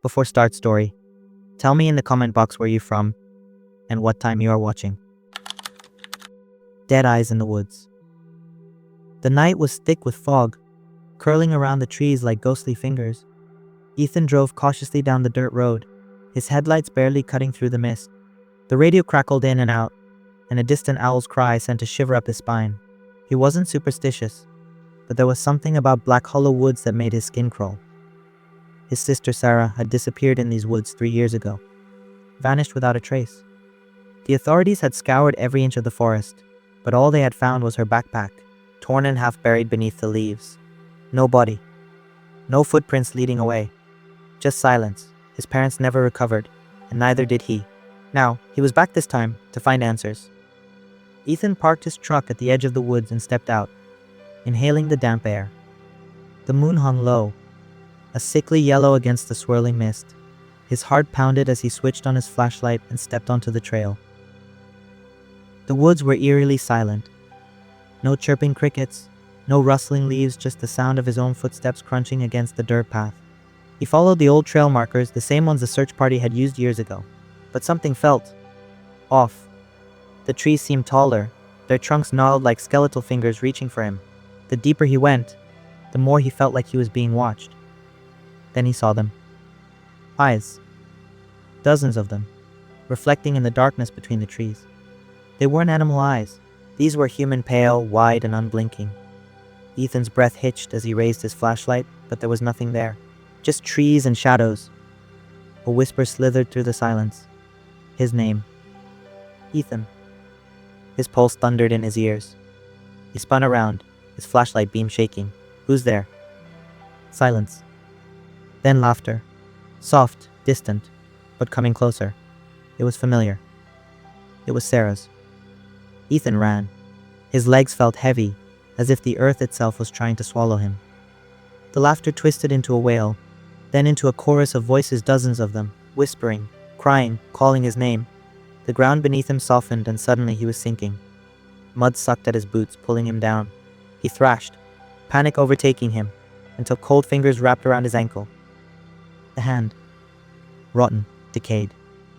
Before start story, tell me in the comment box where you're from and what time you are watching. Dead eyes in the woods. The night was thick with fog, curling around the trees like ghostly fingers. Ethan drove cautiously down the dirt road, his headlights barely cutting through the mist. The radio crackled in and out, and a distant owl's cry sent a shiver up his spine. He wasn't superstitious, but there was something about Black Hollow Woods that made his skin crawl. His sister Sarah had disappeared in these woods 3 years ago, vanished without a trace. The authorities had scoured every inch of the forest, but all they had found was her backpack, torn and half buried beneath the leaves. No body, no footprints leading away, just silence. His parents never recovered, and neither did he. Now, he was back this time to find answers. Ethan parked his truck at the edge of the woods and stepped out, inhaling the damp air. The moon hung low, a sickly yellow against the swirling mist. His heart pounded as he switched on his flashlight and stepped onto the trail. The woods were eerily silent. No chirping crickets, no rustling leaves, just the sound of his own footsteps crunching against the dirt path. He followed the old trail markers, the same ones the search party had used years ago. But something felt off. The trees seemed taller, their trunks gnarled like skeletal fingers reaching for him. The deeper he went, the more he felt like he was being watched. Then he saw them. Eyes. Dozens of them, reflecting in the darkness between the trees. They weren't animal eyes. These were human, pale, wide, and unblinking. Ethan's breath hitched as he raised his flashlight, but there was nothing there. Just trees and shadows. A whisper slithered through the silence. His name. Ethan. His pulse thundered in his ears. He spun around, his flashlight beam shaking. Who's there? Silence. Then laughter. Soft, distant, but coming closer. It was familiar. It was Sarah's. Ethan ran. His legs felt heavy, as if the earth itself was trying to swallow him. The laughter twisted into a wail, then into a chorus of voices, dozens of them, whispering, crying, calling his name. The ground beneath him softened, and suddenly he was sinking. Mud sucked at his boots, pulling him down. He thrashed, panic overtaking him, until cold fingers wrapped around his ankle. The hand. Rotten, decayed,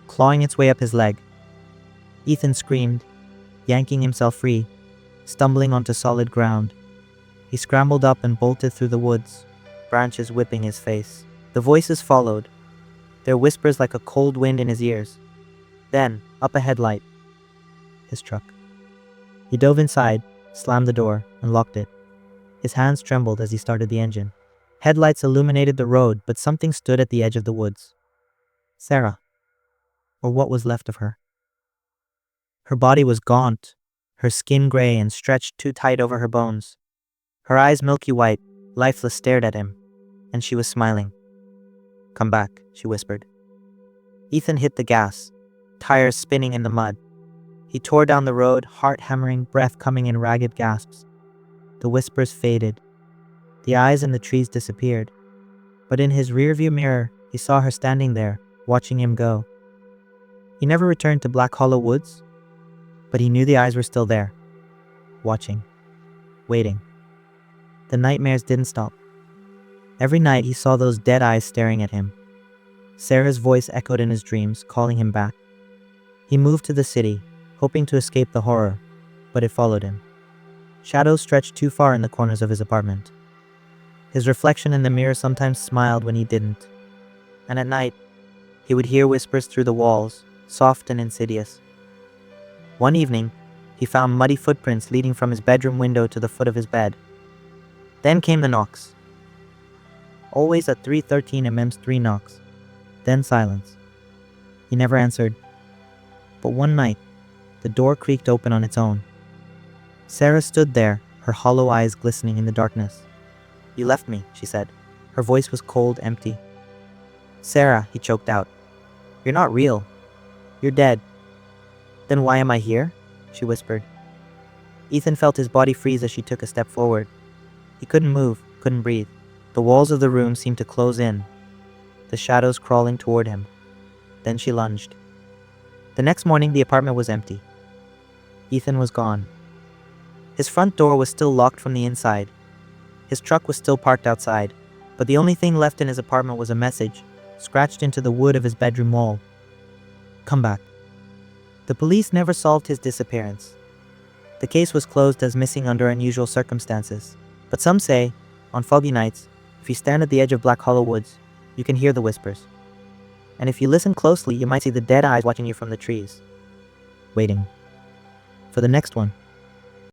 clawing its way up his leg. Ethan screamed, yanking himself free, stumbling onto solid ground. He scrambled up and bolted through the woods, branches whipping his face. The voices followed, their whispers like a cold wind in his ears. Then, up a headlight. His truck. He dove inside, slammed the door, and locked it. His hands trembled as he started the engine. Headlights illuminated the road, but something stood at the edge of the woods. Sarah. Or what was left of her. Her body was gaunt, her skin gray and stretched too tight over her bones. Her eyes milky white, lifeless, stared at him, and she was smiling. Come back, she whispered. Ethan hit the gas, tires spinning in the mud. He tore down the road, heart hammering, breath coming in ragged gasps. The whispers faded. The eyes in the trees disappeared. But in his rearview mirror, he saw her standing there, watching him go. He never returned to Black Hollow Woods, but he knew the eyes were still there, watching, waiting. The nightmares didn't stop. Every night he saw those dead eyes staring at him. Sarah's voice echoed in his dreams, calling him back. He moved to the city, hoping to escape the horror, but it followed him. Shadows stretched too far in the corners of his apartment. His reflection in the mirror sometimes smiled when he didn't. And at night, he would hear whispers through the walls, soft and insidious. One evening, he found muddy footprints leading from his bedroom window to the foot of his bed. Then came the knocks. Always at 3:13 a.m.'s 3 knocks. Then silence. He never answered. But one night, the door creaked open on its own. Sarah stood there, her hollow eyes glistening in the darkness. You left me, she said. Her voice was cold, empty. Sarah, he choked out. You're not real. You're dead. Then why am I here? She whispered. Ethan felt his body freeze as she took a step forward. He couldn't move, couldn't breathe. The walls of the room seemed to close in, the shadows crawling toward him. Then she lunged. The next morning, the apartment was empty. Ethan was gone. His front door was still locked from the inside. His truck was still parked outside, but the only thing left in his apartment was a message, scratched into the wood of his bedroom wall. Come back. The police never solved his disappearance. The case was closed as missing under unusual circumstances. But some say, on foggy nights, if you stand at the edge of Black Hollow Woods, you can hear the whispers. And if you listen closely, you might see the dead eyes watching you from the trees, waiting for the next one.